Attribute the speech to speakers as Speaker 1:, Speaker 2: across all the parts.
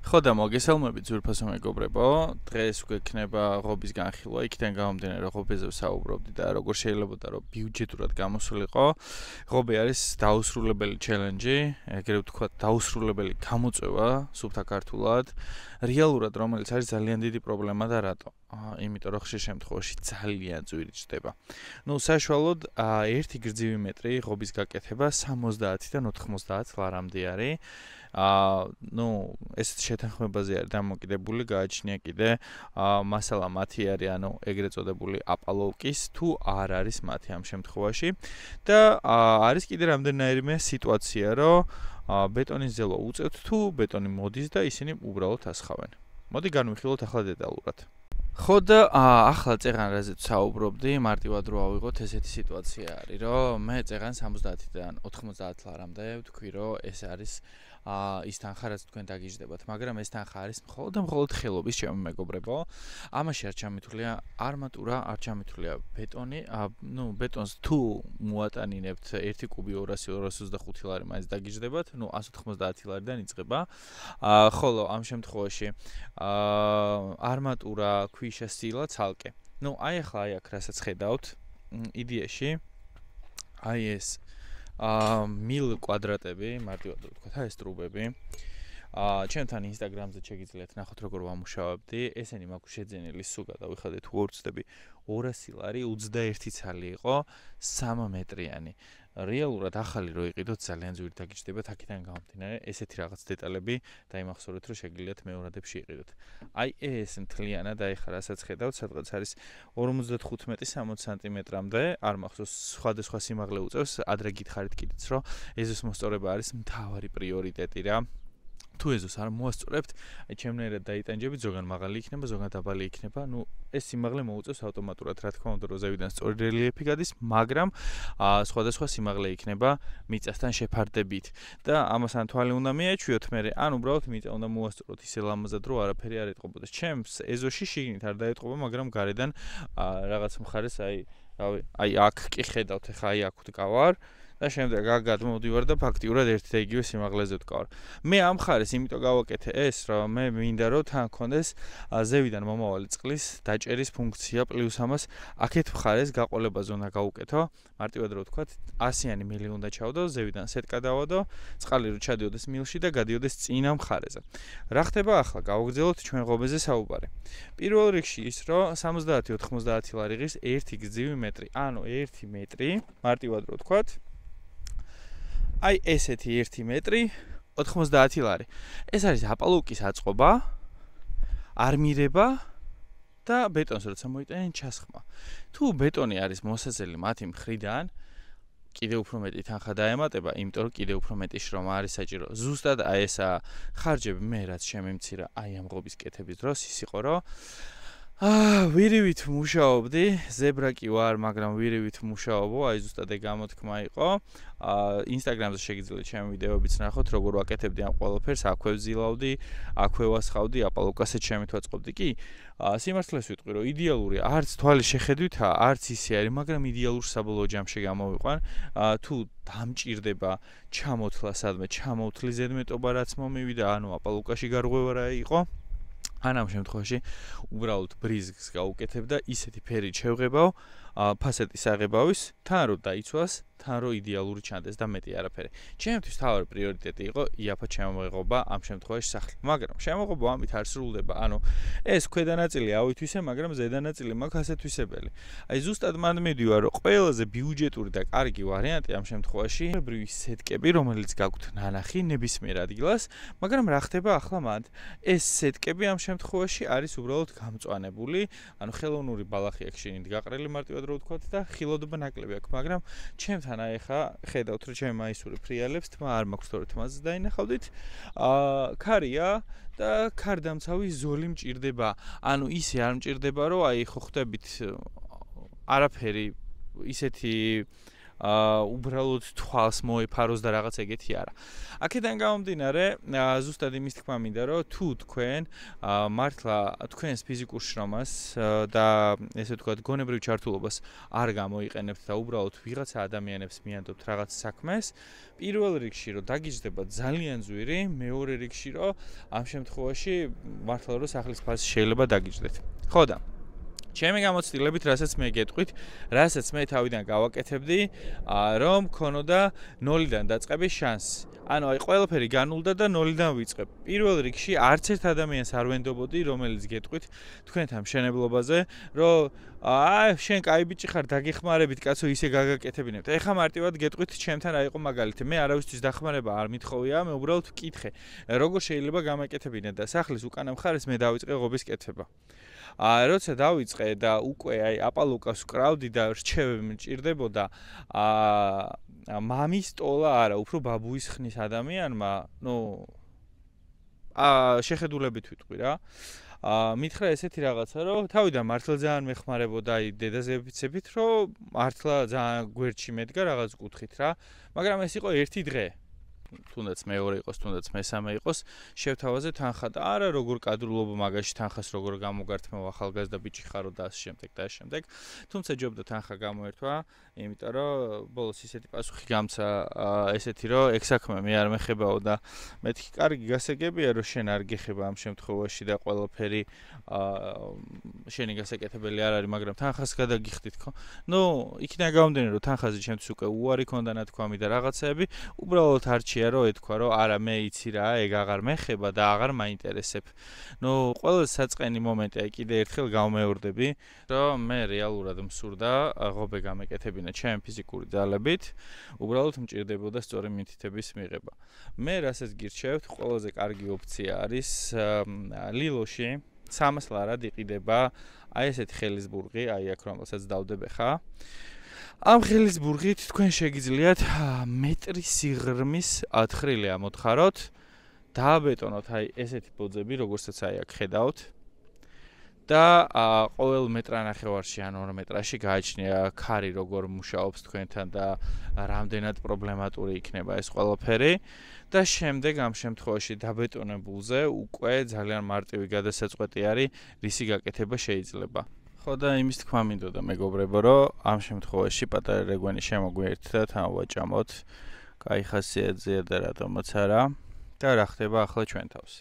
Speaker 1: ხო და მოგესალმებით ძვირფასო მეგობრებო, დღეს გვექნება ღობის განხილვა, იქიდან გამომდინარე რომ ღობეზე ვსაუბრობდი და როგორ შეიძლება რომ ბიუჯეტურად გამოსულიყო. ღობე არის დაუსრულებელი ჩელენჯი, ეგრევე ვთქვათ, დაუსრულებელი გამოწვევა სუფთა ქართულად, რეალურად რომელიც არის ძალიან დიდი პრობლემა და რატო? იმიტომ რომ ხშირ შემთხვევაში ძალიან ძვირი ჩდება. საშუალოდ 1 გრძივი მეტრი ღობის გაკეთება 70-დან 90 ლარამდე არის. ეს შეთანხმებაზე არის დამოკიდებული, გააჩნია კიდე მასალა მათი არის, ეგრეთ წოდებული აპალოვკის, თუ არ არის მათი ამ შემთხვევაში და არის კიდე რამდენიმე სიტუაცია, რომ ბეტონის ზელვა უწევთ თუ ბეტონი მოდის და ისინი უბრალოდ ასხავენ. მოდი განვიხილოთ ახლა დეტალურად. ხო და ახლა წეღან რაზეც ვსაუბრობდი, მარტივად რო ავიღოთ ესეთი სიტუაცია არის, რომ მე წეღან 70-დან 90 ლარამდე ვთქვი, რომ ეს არის ის თანხა, რაც თქვენ დაგიждდებათ, მაგრამ ეს თანხა არის მხოლოდ ხელობის, ჩემი მეგობრებო. ამაში არ ჩამითვლია არმატურა, არ ჩამითვლია ბეტონი, ბეტონს თუ მოატანინებთ 1 კუბი 225 ლარი მაინც დაგიждდებათ, 190 ლარიდან იწყება. ხოლო ამ შემთხვევაში არმატურა, ქვიშა, სილა ცალკე. ახლა აქ რასაც ხედავთ, იდეაში ეს მილ კვადრატები, მარტივად ვთქვათ, ეს ტრუბები. ჩემთან ინსტაგრამზე შეგიძლიათ ნახოთ როგორ ვამუშავებდი. ესენი მაქვს შეძენილი სულ გადავიხადეთ უორცდები 200 ლარი 21 ცალი იყო 3 მეტრიანი. რეალურად ახალი რო იყიდოთ ძალიან ძვირი დაგიждდებათ აქედან გამომდინარე ესეთი რაღაც დეტალები დაიმახსოვრეთ რომ შეგიძლიათ მეორადებში იყიდოთ. ეს მთლიანად ახლა რასაც ხედავთ სადღაც არის 55-60 სანტიმეტრამდე არ მახსოვს სხვადასხვა სიმაღლე უწევს ადრე გითხარით კიდეც რომ ეზოს მოსწორება არის მთავარი პრიორიტეტი რა. თუ ეზოს არ მოასწორებთ, ჩემნაირად დაიტანჯებით, ზოგან მაღალი იქნება, ზოგან დაბალი იქნება. ეს სიმაღლე მოუწევს ავტომატურად, რა თქმა უნდა, რომ ზევიდან სწორი რელიეფი გადის, მაგრამ სხვადასხვა სიმაღლე იქნება მიწასთან შეფარდებით. და ამასთან თვალი უნდა მიაჩვიოთ მე, უბრალოდ მიწა უნდა მოასწოროთ ისე ლამაზად, რომ არაფერი არ ეტყობოდეს. ჩემს ეზოში შიგნით არ დაეტყობა, მაგრამ გარედან რაღაც მხარეს აქ კი ხედავთ, ახლა აქ ვდგავარ. და შემდეგ გადმოვდივარ და ფაქტიურად ერთ და იგივე სიმაღლეზე ვდგავარ. მე ამ ხარეს იმიტომ გავაკეთე ეს, რომ მე მინდა რომ თან კონდეს ზევიდან მომავალი წყლის დაჭერის ფუნქცია პლუს ამას აქეთ მხარეს გაყოლება ზონა გავუკეთო. მარტივად რო ვთქვათ, 100-იანი მილი უნდა ჩავდო, ზევიდან სეტკა დავადო, წყალი რო ჩადიოდეს მილში და გადიოდეს წინა მხარეზე. რა ხდება ახლა? გავაგრძელოთ ჩვენ ღობეზე საუბარი. პირველ რიგში ის, რომ 70-90 ლარი ღირს 1 გრძივი მეტრი, ანუ 1 მეტრი, მარტივად რო ვთქვათ, ესეთი 1 მეტრი 90 ლარი. ეს არის აპალოვკის აწყობა, არმირება და ბეტონს როცა მოიტანენ ჩასხმა. თუ ბეტონი არის მოსაზრელი მათი მხრიდან, კიდე უფრო მეტი თანხა დაემატება, იმიტომ რომ კიდე უფრო მეტი შრომა არის საჭირო. ზუსტად ესა ხარჯები მე რაც შემიმცირა ამ ღობის კეთების დროს ის იყო, რომ ვირივით მუშაობდი, ზებრა კი ვარ, მაგრამ ვირივით მუშაობო, ზუსტად ეგ გამოთქმა იყო. ინსტაგრამზე შეგიძლიათ ჩემი ვიდეოებიც ნახოთ, როგორ ვაკეთებდი ამ ყველაფერს, აქვე ვზილავდი, აქვე ვასხავდი, აპალოვკასაც შემითვაწყობდი. კი, სიმართლეს ვიტყვი, რომ იდეალური არც თვალის შეხედვითაა, არც ისე არის, მაგრამ იდეალურ საბოლოო ჯამში გამოვიყვან. თუ დამჭირდება ჩამოთლა სადმე, ჩამოვთლი ზედმეტობა რაც მომივიდა, აპალოვკაში გარღვევა რა იყო. ამ შემთხვევაში უბრალოდ ბრიზგს გავუკეთებ და ისეთი ფერი შევღებავ ფასეტის აღებავის, თან რომ დაიცვას, თან რომ იდეალური ჩანდეს და მეტი არაფერი. ჩემთვის თავი პრიორიტეტი იყო იაფა შემოღობა ამ შემთხვევაში სახლი, მაგრამ შემოღობა ამით არ სრულდება. ეს ქვედა ნაწილი ავითვისე, მაგრამ ზედა ნაწილი მაქვს ასეთვისებელი. ზუსტად მან მივდივარ, რომ ყველაზე ბიუჯეტური და კარგი ვარიანტი ამ შემთხვევაში ბრივი სეტკები, რომელიც გაქვთ ნანახი ნებისმიერ ადგილას, მაგრამ რა ხდება ახლა მანდ? ეს სეტკები ამ შემთხვევაში არის უბრალოდ გამწვანებული, ხელოვნური ბალახი აქვს შინით გაყრილი მარტივად რო ვთქვათ და ხილოდობა ნაკლები აქვს, მაგრამ ჩემთან ახლა ხედავთ რომ ჩემი მაისური ფრიალებს თმა არ მაქვს თორე თმაზე დაინახავდით. ქარია და ქარდამცავი ზოლი მჭირდება. ისე არ მჭირდება რომ ხო ხდებით არაფერი ისეთი უბრალოდ თვალს მოეფაროს და რაღაც ეგეთი არა. აქედან გამომდინარე, ზუსტად იმის თქმა მინდა, რომ თუ თქვენ მართლა თქვენს ფიზიკურ შრომას და ესე ვთქვათ, გონებრივ ჩართულობას არ გამოიყენებთ და უბრალოდ ვიღაცა ადამიანებს მიანდობთ რაღაც საქმეს, პირველ რიგში რომ დაგიჯდება ძალიან ძვირი, მეორე რიგში რომ ამ შემთხვევაში მართლა რომ სახლის ფასი შეიძლება დაგიჯდეთ. ხო და ჩემი გამოცდილებით, რასაც მე გეტყვით, რასაც მე თავიდან გავაკეთებდი, რომ მქონოდა 0-დან დაწყების შანსი. ანუ აი ყველაფერი განულდა და 0-დან ვიწყებ. პირველ რიგში არც ერთ ადამიანს არ ვენდობოდი, რომელიც გეტყვით თქვენთან მშენებლობაზე, რომ შენ კაი ბიჭი ხარ, დაგეხმარებით, კაცო, ისე გაგაკეთებინებთ. ეხლა მარტივად გეტყვით, ჩემთან რა იყო მაგალითი. მე არავისთვის დახმარება არ მithოვია, მე უბრალოდ ვკითხე, როგორ შეიძლება გამაკეთებინე და სახლის უკანა მხარეს მე დავიწყე ღობის კეთება. როცა დავიწყე და უკვე აი აპალუკას ვკრავდი და რჩევები მჭირდებოდა, მამის ტოლა არა, უფრო ბაბუის ხნის ადამიანმა, შეხედულებით ვიტყვი რა. მითხრა ესეთი რაღაცა, რომ თავიდან მართლა ძალიან მეხმარებოდა აი დედაზეებიცებით, რომ მართლა ძალიან გვერდში მედგა რაღაც კუთხით რა, მაგრამ ეს იყო ერთი დღე. თუნდაც მეორე იყოს, თუნდაც მესამე იყოს, შევთავაზე თანხა და არა როგორ კადრულობ მაგაში თანხას როგორ გამოგართმევ ახალგაზრდა ბიჭი ხარო და ასე შემდეგ და ასე შემდეგ. თუმცა ჯობდა თანხა გამოერთვა, იმიტომ რომ ბოლოს ისეთი პასუხი გამცა ესეთი რომ ეგ საქმე მე არ მეხებაო და მეთქი კარგი გასაგებია რომ შენ არ გეხება ამ შემთხვევაში და ყველაფერი შენი გასაკეთებელი არ არის, მაგრამ თანხას გადაგიხდით ხო? იქიდან გამომდინარე რომ თანხაზე ჩემთვის უკვე უარი ქონდა ნათქვამი და რაღაცეები, უბრალოდ არჩია რომ ეთქვა რომ არა მე იცი რა, ეგ აღარ მეხება და აღარ მაინტერესებ. ყველაზე საწყენი მომენტი აი კიდე ერთხელ გავმეორდები, რომ მე რეალურად მსურდა ღობე გამეკეთებინა ჩემი ფიზიკური ძალებით, უბრალოდ მჭირდებოდა სწორი მითითების მიღება. მე რასაც გირჩევთ, ყველაზე კარგი ოფცია არის ლილოში 300 ლარად იყიდება აი ესეთი ხელისბურღი, აი აქ რომელსაც დავდებ ხა. ამ ხელისბურღით თქვენ შეგიძლიათ მეტრი სიღრმის ათხრილი ამოთხაროთ, დააბეტონოთ აი ესეთი ბოძები, როგორცაც აი აქ ხედავთ. და ყოველ მეტრანახევარში ან 2 მეტრაში გააჩნია ქარი როგორ მუშაობს თქვენთან და რამდენად პრობლემატური იქნება ეს ყველაფერი და შემდეგ ამ შემთხვევაში დაბეტონებულზე უკვე ძალიან მარტივი გადასაწყვეტი არის, რისი გაკეთება შეიძლება. ხო და იმის თქმა მინდოდა მეგობრებო, რომ ამ შემთხვევაში პატარა რეგვენი შემოგვიერთდათ, ამოვაჭამოთ, კაი ხასიათზეა და რატომაც არა და რა ხდება ახლა ჩვენ თავს.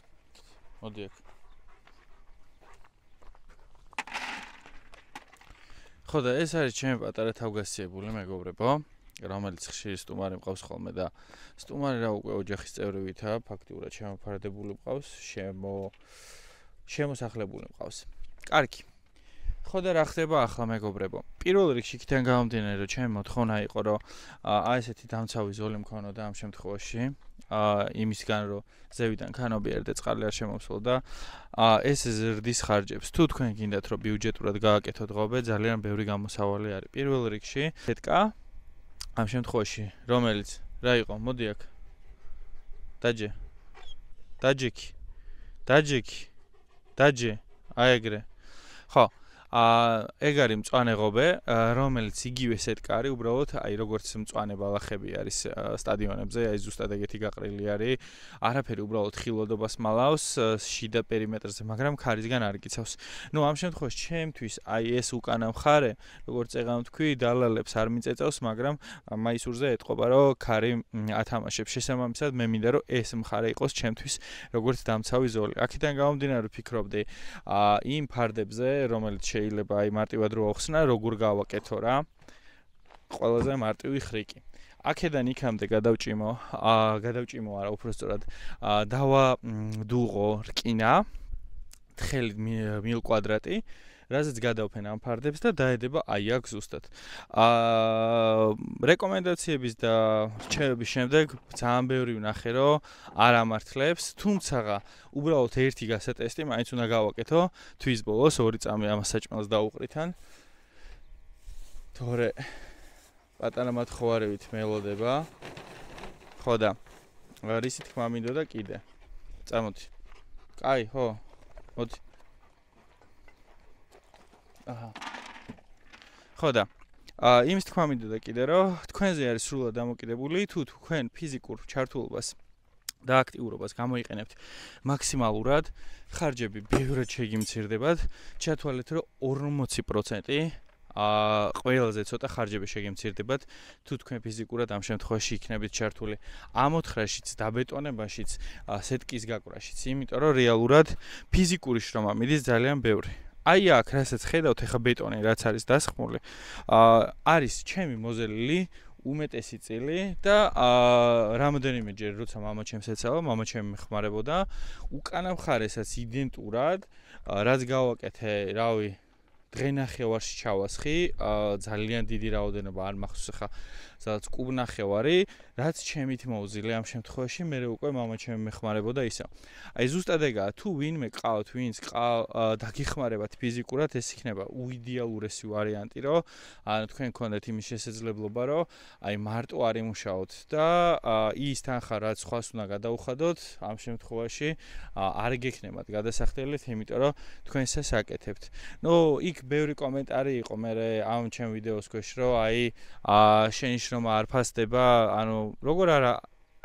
Speaker 1: მოდი აქ. ხო და ეს არის ჩემი პატარა თავგასიებული მეგობრებო, რომელიც ხშირი სტუმარი მყავს ხოლმე და სტუმარი რა უკვე ოჯახის წევრივითა, ფაქტიურად შემოფარდებული მყავს, შემოსახლებული მყავს. კარგი. ხო და რა ხდება ახლა მეგობრებო? პირველ რიგში იქიდან გამომდინარე, რომ ჩემი მოთხოვნა იყო, რომ აი ესეთი დამცავი ზოლი მქონოდა ამ შემთხვევაში, იმისგან რომ ზევიდან ქანობიერ და წყალი არ შემოვსულ და ეს ზრდის ხარჯებს. თუ თქვენ გინდათ რომ ბიუჯეტურად გააკეთოთ ღობე, ძალიან ბევრი გამოსავალი არის. პირველ რიგში თეთკა ამ შემთხვევაში, რომელიც რა იყო? მოდი აქ. დაჯე. აი ეგრე. ხო. ეგ არის მწვანე ღობე, რომელიც იგივე სეტკა არის, უბრალოდ აი როგორც მწვანე ბალახები არის სტადიონებზე, აი ზუსტად ეგეთი გაყრილი არის. არაფერი უბრალოდ ხილვადობას მალავს შიდა პერიმეტრზე, მაგრამ ქარისგან არ გიცავს. ამ შემთხვევაში ჩემთვის აი ეს უკანა მხარე, როგორც წეღამ თქვი, დალალებს არ მიწეწავს, მაგრამ მაისურზე ეტყობა, რომ ქარი ათამაშებს. შესაბამისად, მე მინდა რომ ეს მხარე იყოს ჩემთვის როგორც დამცავი ზოლი. აქედან გამომდინარე, ვფიქრობდი იმ ფარდებზე, რომელიც შეიძლება აი მარტივად რო ახსნა, როგორ გავაკეთო რა. ყველაზე მარტივი ხრიკი. აქედან იქამდე გადავჭიმო არა, უпростоრად დავადუღო რკინა, თხელი მილ კვადრატი, რაზეც გადავფენ ამ ფარდებს და დაედება აი აქ ზუსტად. რეკომენდაციების და რჩევების შემდეგ ძალიან ბევრი ვნახე, რომ არ ამართლებს, თუმცა უბრალოდ ერთი გასატესტი მაინც უნდა გავაკეთო, თვის ბოლოს 2 წამი ამას საჭმელს დაუყრითან. თორე პატარა მათხოვარებით მელოდება. ხო და რისი თქმა მინდოდა კიდე. წამოდი. კაი, ხო. მოდი. ხო და იმის თქმა მინდოდა კიდე რომ თქვენზე არის სრულად დამოკიდებული თუ თქვენ ფიზიკურ ჩართულობას და აქტიურობას გამოიყენებთ მაქსიმალურად, ხარჯები ბევრად შეგიმცირდებათ, ჩათვალეთ რომ 40% ყველაზე ცოტა ხარჯები შეგემცირდებათ თუ თქვენ ფიზიკურად ამ შემთხვევაში იქნებით ჩართული ამ ოთხრაშიც, დაბეტონებაშიც, სეტკის გაკვრაშიც, იმიტომ რომ რეალურად ფიზიკური შრომა მიდის ძალიან ბევრი. აი აქ რასაც ხედავთ ეხა ბეტონი რაც არის დასხმული, არის ჩემი მოზელილი უმეტესი წილი და რამოდენიმეჯერ როცა მამაჩემს ეცალა, მამაჩემი მეხმარებოდა, უკანა მხარესაც იდენტურად, რაც გავაკეთე, რავი, დღენახევარში ჩავასხი, ძალიან დიდი რაოდენობა არ მახსოვს ხა, სადაც კუბნახევარი, რაც ჩემით მოუზილე ამ შემთხვევაში, მე უკვე მამაჩემი მეხმარებოდა ისე. აი ზუსტად ეგაა, თუ ვინმე ყავთ, ვინც დაგიხმარებათ ფიზიკურად, ეს იქნება უიდეალურესი ვარიანტი, რომ თქვენ გქონდეთ იმის შესაძლებლობა, რომ აი მარტო არ იმუშაოთ და ის თანხა რაც სხვას უნდა გადაუხადოთ, ამ შემთხვევაში არ გექნებათ გადასახდელით, იმიტომ რომ თქვენ ესეც აკეთებთ. ნუ იქ ბევრი კომენტარი იყო მე ამ ჩემ ვიდეოს ქვეშ, რომ აი შენი შრომა არ ფასდება, ანუ როგორ არა,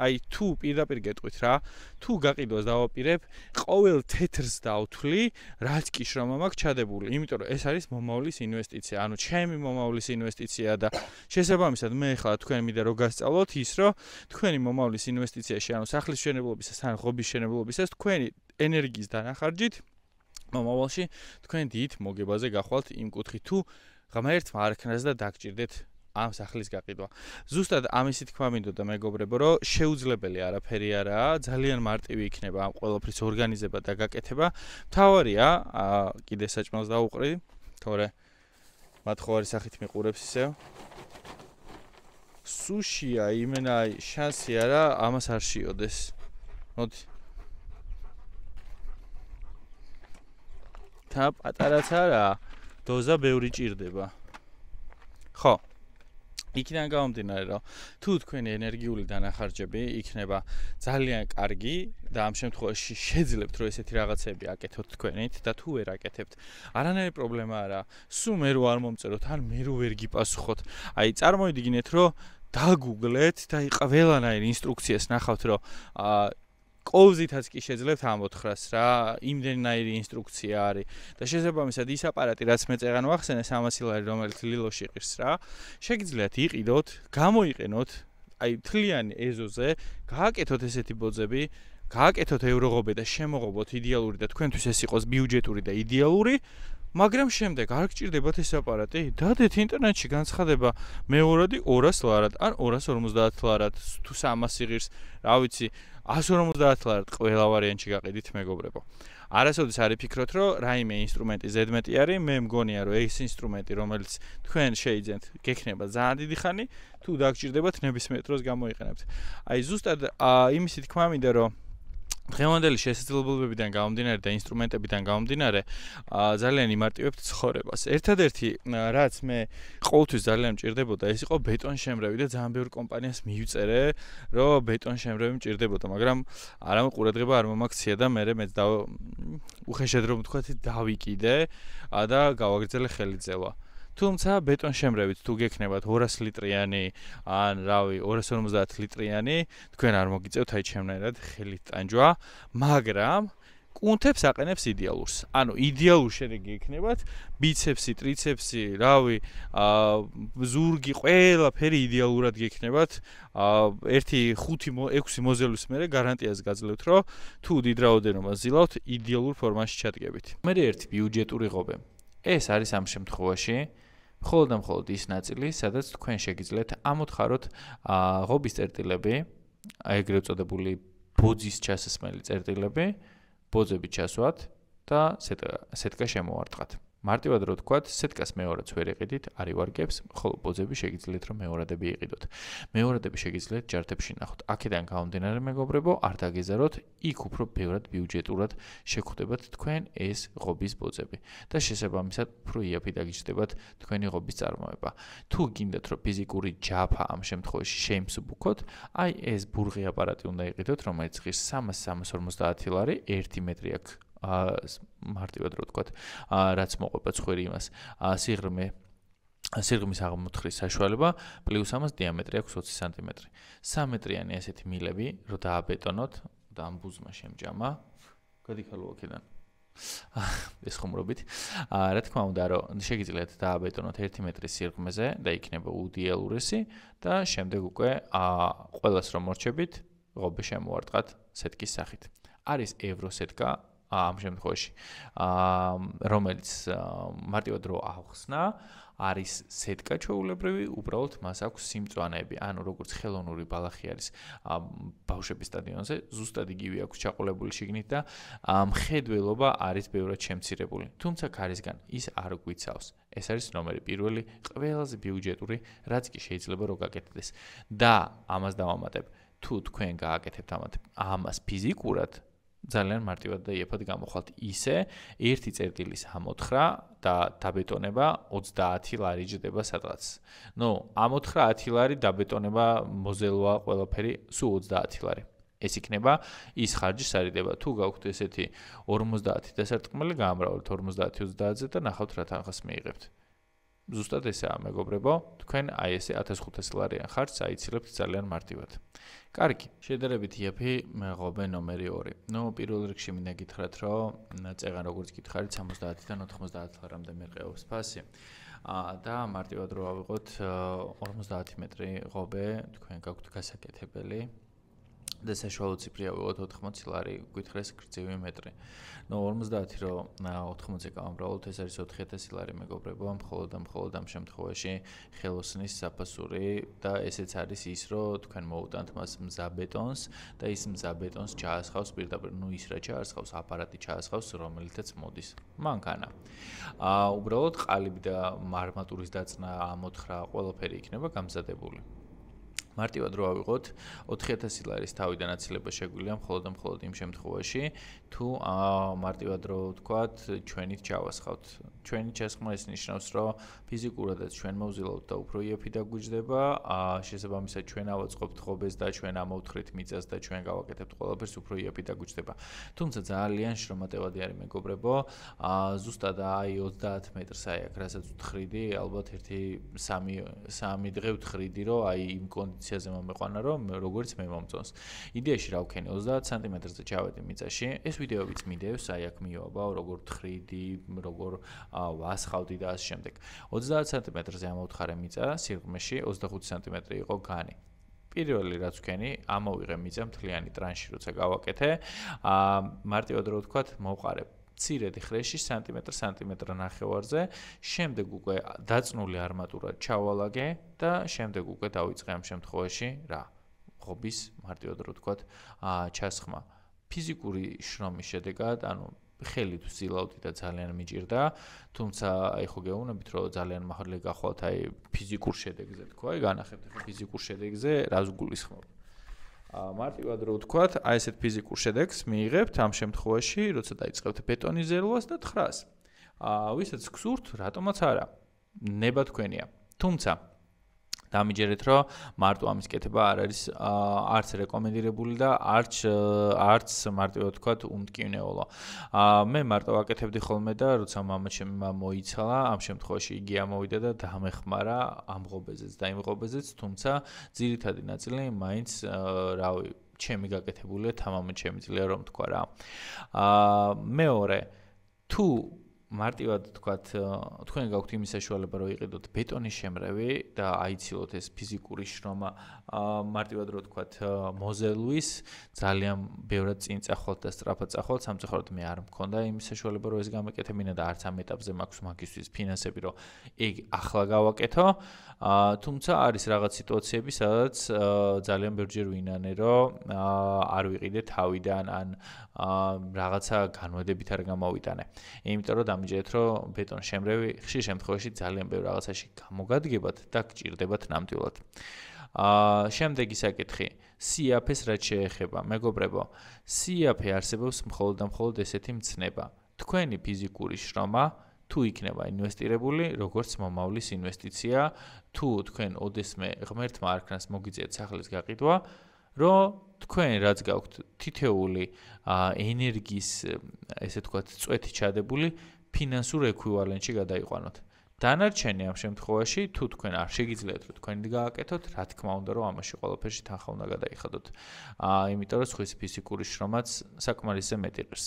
Speaker 1: აი თუ პირდაპირ გეტყვით რა, თუ გაყიდვას დავაპირებ, ყოველ თეთრს დავთვლი, რაც კი შრომა მაქვს ჩადებული, იმიტომ რომ ეს არის მომავლის ინვესტიცია, ანუ ჩემი მომავლის ინვესტიცია და შესაბამისად მე ახლა თქვენ მინდა რომ გასწავლოთ ის, რომ თქვენი მომავლის ინვესტიციაში, ანუ სახლის მშენებლობისას, ან ღობის მშენებლობისას თქვენი ენერგიის დანახარჯით მომავალში თქვენ დიდ მოგებაზე გახვალთ იმ კუთხით თუ ღმერთმა არ ქნას და დაგჭირდეთ ამ სახლის გაყიდვა. ზუსტად ამისი თქმა მინდოდა მეგობრებო, რომ შეუძლებელი არაფერი არაა, ძალიან მარტივი იქნება ამ ყველაფრის ორგანიზება და გაკეთება. მთავარია, კიდე საჭმელს დავუყრი, თორე მათხოვარი სახით მიყურებს ისევ. სუშია იმენა შანსი არა, ამას არ შეიოდეს. მოდი. და პატარაც არა, დოზა ბევრი ჭირდება. ხო. იქიდან გამომდინარე, რომ თუ თქვენი ენერგიული დანახარჯები იქნება ძალიან კარგი და ამ შემთხვევაში შეძლებთ, რომ ესეთი რაღაცები აკეთოთ თქვენით და თუ ვერ აკეთებთ, არანაირი პრობლემა არაა. სულ მე რო არ მომწეროთ, ან მე რო ვერ გიპასუხოთ. აი, წარმოიდგინეთ, რომ დაგუგლეთ და ყველანაირ ინსტრუქციას ნახავთ, რომ კოვზითაც კი შეძლებთ ამ ოთხრას რა, იმდენნაირი ინსტრუქცია არის და შესაბამისად ის აპარატი, რაც მე წეღან ვახსენე 300 ლარი, რომელიც ლილოში ყირს რა, შეგიძლიათ იყიდოთ, გამოიყენოთ, აი თლიანი ეზოზე, გააკეთოთ ესეთი ბოძები, გააკეთოთ ევროღობე და შემოღობოთ იდეალური და თქვენთვის ეს იყოს ბიუჯეტური და იდეალური, მაგრამ შემდეგ არ გჭირდებათ ეს აპარატი, დადეთ ინტერნეტში განცხადება მეორადი 200 ლარად, ან 250 ლარად, თუ 300 იღირს, რა ვიცი, 150 ლარად ყველა ვარიანტში გაყიდით მეგობრებო. არასოდეს არ იფიქროთ, რომ რაიმე ინსტრუმენტი ზედმეტი არის, მე მგონია, რომ ეს ინსტრუმენტი, რომელიც თქვენ შეიძენთ, გექნება ძალიან დიდი ხანი, თუ დაგჭირდებათ ნებისმიერ დროს გამოიყენებთ. აი ზუსტად იმისი თქმა მინდა, რომ დღევანდელი შესაძლებლობებიდან გამომდინარე და ინსტრუმენტებიდან გამომდინარე, ძალიან იმარტივებთ ცხოვრებას. ერთადერთი რაც მე ყოველთვის ძალიან მჭირდებოდა, ეს იყო ბეტონშემრევი და ძალიან ბევრ კომპანიას მივწერე, რომ ბეტონშემრევი მჭირდებოდა, მაგრამ არამე ყურადღება არ მომაქცია და მე მეც უხეშად რომ ვთქვათ, დავიკიდე და გავაგრძელე ხელიძევა. თუმცა ბეტონშემრევით თუ გექნებათ 200 ლიტრიანი ან რავი 250 ლიტრიანი, თქვენ არ მოგიწევთ აი ჩემნაირად ხელით ტანჯვა, მაგრამ კუნთებს აყენებს იდეალურს. ანუ იდეალურ შედეგი ექნებათ, ბიცეპსი, ტრიცეპსი, რავი, ზურგი, ყველაფერი იდეალურად გექნებათ. 1-5-6 მოზელვის მერე გარანტიას გაძლევთ, რომ თუ დიდ რაოდენობას ზილავთ, იდეალურ ფორმაში ჩადგებით. მე ერთი ბიუჯეტური ღობე. ეს არის ამ შემთხვევაში მხოლოდ და მხოლოდ ის ნაწილი, სადაც თქვენ შეგიძლიათ ამოთხაროთ ღობის წერტილები, ეგრეთ წოდებული ბოძის ჩასასმელი წერტილები, ბოძები ჩასვათ და სეტკა შემოვარტყათ. მარტივად რო ვთქვათ, სეტკას მეორადს ვერ იყიდით, არ ივარგებს, ხოლო ბოძები შეგიძლიათ რომ მეორადები იყიდოთ. მეორადები შეგიძლიათ ჯართებში ნახოთ. აქედან გამომდინარე მეგობრებო, არ დაგეზაროთ, იქ უფრო ბევრად ბიუჯეტურად შეგხვდებათ თქვენ ეს ღობის ბოძები და შესაბამისად უფრო იაფი დაგიჯდებათ თქვენი ღობის წარმოება. თუ გინდათ რომ ფიზიკური ჯაფა ამ შემთხვევაში შეიმსუბუქოთ, აი ეს ბურღი აპარატი უნდა იყიდოთ, რომელიც ღირს 300-350 ლარი, 1 მეტრი აქვს მარტივად რო ვთქვათ, რაც მოყვება ცხვირი იმას, სიღრმე სიღრმის აღმოთხრის საშუალება პლუს ამას დიამეტრი აქვს 20 სანტიმეტრი. 3 მეტრიანი ესეთი მილები, რო დააბეტონოთ და ამ ბუზმა შემჯამა, გადიქალო აქედან. ეს ხუმრობით. რა თქმა უნდა, რომ შეგიძლიათ დააბეტონოთ 1 მეტრის სიღრმეზე და იქნება უდიალურესი და შემდეგ უკვე ყველას რომ მორჩებით, ღობე შემოვარტყათ სეტკის სახით. არის ევროსეტკა ამ შემთხვევაში, რომელიც მარტივად რო ახსნა, არის სეტკა ჩვეულებრივი, უბრალოდ მას აქვს სიმწვანეები. ანუ როგორც ხელოვნური ბალახი არის ბავშვების სტადიონზე, ზუსტად იგივე აქვს ჩაყოლებული შიგნით და მხედველობა არის ბევრად შემცირებული. თუმცა ქარისგან ის არ გვიცავს. ეს არის ნომერი პირველი, ყველაზე ბიუჯეტური, რაც კი შეიძლება რომ გაკეთდეს. და ამას დავამატებ, თუ თქვენ გააკეთებთ ამას ფიზიკურად, ძალიან მარტივად და იაფად გამოხვალთ. ისე 1 წერტილის ამოთხრა და დაბეტონება 30 ლარი ჯდება სადღაც. ამ 10 ლარი დაბეტონება, მოზელვა, ყველაფერი სულ 30 ლარი. ეს იქნება ის ხარჯი სარიდება. თუ გაქვთ ესეთი 50 დასარტყმელი, გაამრავლებთ 50 30-ზე და ნახავთ რა თანხას მიიღებთ. ზუსტად ესაა, მეგობრებო, თქვენ აი ესე 1500 ლარიან ხარჯს აიცილებთ ძალიან მარტივად. კარგი, შედარებით იაფი ღობე ნომერი 2. პირველ რიგში მინდა გითხრათ, რომ წეღან როგორც გითხარით 70-დან 90 ლარამდე მერყეობს ფასი. და მარტივად რო ავიღოთ 50 მეტრი ღობე, თქვენ გაქვთ გასაკეთებელი. და საშუალო ციფრი ავიღოთ 80 ლარი, გითხრეს გრძივი მეტრი. 50 რო 80-ზე გავამრავლოთ, ეს არის 4000 ლარი, მეგობრებო, მხოლოდ ამ შემთხვევაში ხელოსნის საფასური და ესეც არის ის, რომ თქვენ მოუტანთ მას მზაბეტონს და ის მზაბეტონს ჩაასხავს პირდაპირ, ის რა ჩაასხავს, აპარატი ჩაასხავს, რომელიცაც მოდის. მანქანა. უბრალოდ ყალიბი და არმატურის დაწნა, ამოთხრა, ყველაფერი იქნება გამზადებული. მარტივად რო ავიღოთ 4000 ლარის თავიდან აცილება შეგვიძლია მხოლოდ იმ შემთხვევაში, თუ მარტივად რო ვთქვათ, ჩვენით ჩავასხავთ. ჩვენი ჩასხმა ის ნიშნავს, რომ ფიზიკურადაც ჩვენ მოვზილავთ და უფრო იაფი დაგვიჯდება, შესაბამისად ჩვენ ავაწყობთ ღობეს და ჩვენ ამოვთხრით მიწას და ჩვენ გავაკეთებთ ყველაფერს უფრო იაფი დაგვიჯდება. თუმცა ძალიან შრომატევადი არის, მეგობრებო, ზუსტად აი 30 მეტრს აი აქ რასაც ვთხრიდი, ალბათ 1-3 დღე ვთხრიდი, რომ აი იმ კონდიციაზე მომეყვანა, რომ როგორც მე მომწონს. იდეაში რა ვქენი 30 სანტიმეტრზე ჩავედი მიწაში. ეს ვიდეოებიც მიდევს, აი აქ მივაბავ, როგორ ვთხრიდი, როგორ ვასხავდი და ასე შემდეგ. 30 სანტიმეტრზე ამოვთხარე მიწა სიღრმეში, 25 სანტიმეტრი იყო განი. პირველი რაც ვქენი, ამოვიღე მიწა მთლიანი ტრანში, როცა გავაკეთე, მარტივად რო ვთქვათ, მოვყარე მცირედი ხრეში სანტიმეტრ ნახევარზე, შემდეგ უკვე დაწნული არმატურა ჩავალაგე და შემდეგ უკვე დავიწყე ამ შემთხვევაში რა? ღობის მარტივად რო ვთქვათ, ჩასხმა. ფიზიკური შრომის შედეგად, ანუ ხელით ვზილავდი და ძალიან მიჭირდა, თუმცა აი ხო გეუბნებით, რომ ძალიან მაღალი გახვალთ აი ფიზიკურ შედეგზე თქვა, აი განახებთ ხო ფიზიკურ შედეგზე, რას გულისხმობ. მარტივად რო ვთქვათ, აი ესეთ ფიზიკურ შედეგს მიიღებთ ამ შემთხვევაში, როცა დაიწყებთ ბეტონის ზერვას და თხრას. ვისაც გსურთ, რატომაც არა. ნება თქვენია. თუმცა დამიჯერეთ, რომ მარტო ამის კეთება არ არის არც რეკომენდირებული და არც მარტივად ვთქვათ, უმტკივნეულო. მე მარტო აკეთებდი ხოლმე და როცა მამა მოიცალა, ამ შემთხვევაში იგი ამოვიდა და დამეხმარა ამ ღობეზეც და იმ ღობეზეც, თუმცა ძირითადი ნაწილი მაინც რავი, ჩემი გაკეთებულია, თამამად შემიძლია რომ თქვა რა. მეორე, თუ მარტივად თქვათ, თქვენ გაქვთ იმის საშუალება, რომ იყიდოთ ბეტონის შემრევი და აიცილოთ ეს ფიზიკური შრომა, მარტივად რო თქვათ, მოზელვის, ძალიან ბევრად წინ წახვალთ და სწრაფად წახვალთ, სამწუხაროდ მე არ მქონდა იმის საშუალება, რომ ეს გამეკეთებინა და არც ამ ეტაპზე მაქვს მაგისთვის ფინანსები, რომ ეგ ახლა გავაკეთო, თუმცა არის რაღაც სიტუაციები, სადაც ძალიან ბევრჯერ ვინანე, რომ არ ვიყიდე თავიდან ან რაღაცა განვადებით არ გამოვიტანე. იმიტომ რომ დამიჯერეთ, რომ ბეტონის შემრევი ხშირ შემთხვევაში ძალიან ბევრ რაღაცაში გამოგადგებათ და გჭირდებათ ნამდვილად. შემდეგი საკითხი, სიაფეს რაც შეეხება, მეგობრებო, სიაფე არსებობს მხოლოდ და მხოლოდ ესეთი მცნება. თქვენი ფიზიკური შრომა თუ იქნება ინვესტირებული, როგორც მომავლის ინვესტიცია, თუ თქვენ ოდესმე ღმერთმა არქნას მოგიწიეთ სახლის გაყიდვა, რომ თქვენ რაც გაქვთ თითეული ენერგიის, ესე თქვათ, წვეთი ჩადებული ფინანსურ ეკვივალენტში გადაიყვანოთ. დანარჩენი ამ შემთხვევაში თუ თქვენ არ შეგიძლიათ რომ თქვენი გააკეთოთ, რა თქმა უნდა რომ ამაში ყველაფერში თანხა უნდა გადაიხადოთ. იმიტომ რომ ხვის ფიზიკური შრომაც საკმარისზე მეტი ღირს.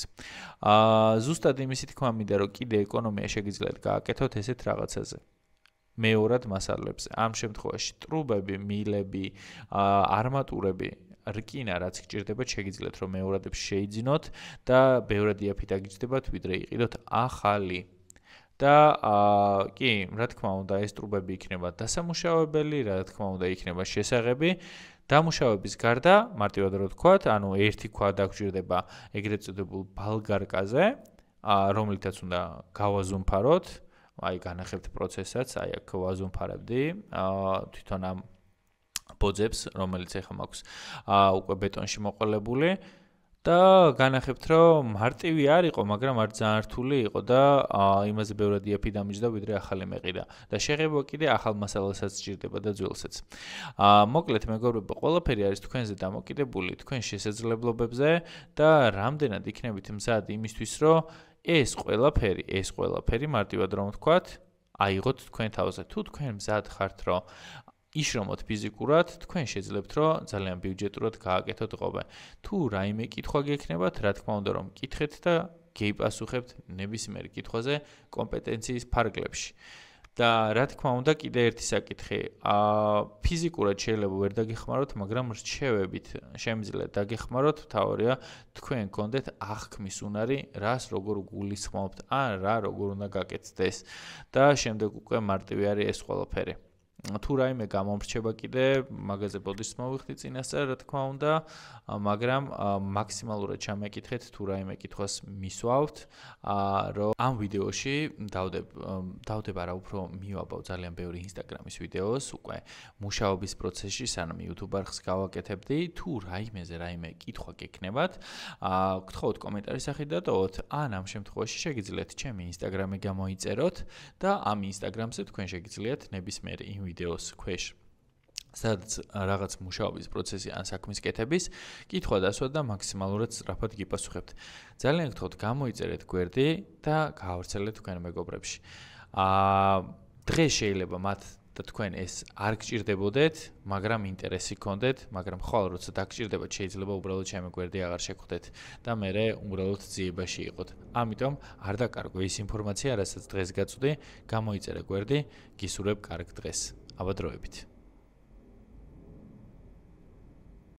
Speaker 1: ზუსტად იმისი თქმა მინდა რომ კიდე ეკონომია შეგიძლიათ გააკეთოთ ესეთ რაღაცაზე. მეორად მასალებზე. ამ შემთხვევაში ტრუბები, მილები, არმატურები რკინა რაც გჭირდებათ შეგიძლიათ რომ მეორადებს შეიძინოთ და ბევრად იაფი დაგიჯდებათ ვიდრე იყიდოთ ახალი. და კი, რა თქმა უნდა, ეს ტრუბები იქნება დასამუშავებელი, რა თქმა უნდა, იქნება შესაღები. დამუშავების გარდა, მარტივად რო ვთქვათ, ანუ ერთი ქვა დაგჭირდება ეგრეთ წოდებულ ბალგარკაზე, რომლითაც უნდა გავაზუმფაროთ, აი განახებთ პროცესსაც, აი აქ ვაზუმფარებდი, თვითონ ამ ბოძებს, რომელიც ახლა მაქვს უკვე ბეტონში მოყოლებული და განახებთ რომ მარტივი არ იყო, მაგრამ არ ძალიან რთული იყო და იმაზე ბევრად იაფი დამიჯდა ვიდრე ახალი მეყიდა და შეღება კიდე ახალ მასალასაც სჭირდება და ძველსაც. მოკლედ მეგობრებო, ყველაფერი არის თქვენზე დამოკიდებული, თქვენ შესაძლებლობებზე და რამდენად იქნებით მზად იმისთვის, რომ ეს ყველაფერი მარტივად რომ ვთქვათ, აიღოთ თქვენ თავზე. თუ თქვენ მზად ხართ, რომ იშრომოთ ფიზიკურად, თქვენ შეძლებთ, რომ ძალიან ბიუჯეტურად გააკეთოთ ყობე. თუ რაიმე კითხვა გექნებათ, რა თქმა უნდა, რომ კითხეთ და გეიპასუხებთ ნებისმიერ კითხვაზე კომპეტენციის ფარგლებში. და რა თქმა უნდა, კიდე ერთი საკითხი. ფიზიკურად შეიძლება ვერ დაგეხმაროთ, მაგრამ რჩევებით შემიძლიათ დაგეხმაროთ, თავარია თქვენ გქონდეთ აღქმის უნარი, რას როგორ გულისხმობთ, ან რა როგორ უნდა გაკეთდეს. და შემდეგ უკვე მარტივი არის ეს ყველაფერი. თუ რაიმე გამომრჩება კიდე, მაგაზე ბოდიშს მოვიხდი წინასწარ, რა თქმა უნდა, მაგრამ მაქსიმალურად ჩამეკითხეთ, თუ რაიმე კითხვას მისვავთ, რომ ამ ვიდეოში დავდებ არა უფრო მივაბავ ძალიან ბევრი ინსტაგრამის ვიდეოს, უკვე მუშაობის პროცესში, სანამ YouTube არხს გავაკეთებდი, თუ რაიმე კითხვა გექნებათ, გთხოვთ კომენტარის სახით დატოვოთ, ან ამ შემთხვევაში შეგიძლიათ ჩემი ინსტაგრამი გამოიწეროთ და ამ ინსტაგრამზე თქვენ შეგიძლიათ ნებისმიერ იმ ვიდეოს ქვეშ სადაც რაღაც მუშაობის პროცესი ან საქმის კეთების კითხვა დასვა და მაქსიმალურად სწრაფად გიპასუხებთ. ძალიან გთხოვთ გამოიწერეთ გვერდი და გაავრცელეთ თქვენ მეგობრებში. დღეს შეიძლება მათ და თქვენ ეს არ გჭირდებოდეთ, მაგრამ ინტერესი გქონდეთ, მაგრამ ხვალ როცა დაგჭირდებათ შეიძლება უბრალოდ ჩემი გვერდი აღარ შეგხვდეთ და მე უბრალოდ ძიებაში იყოთ. ამიტომ არ დაკარგო ის ინფორმაცია, რასაც დღეს გაწვდი, გამოიწერე გვერდი, გისურვებ კარგ დღეს. აბა დროებით.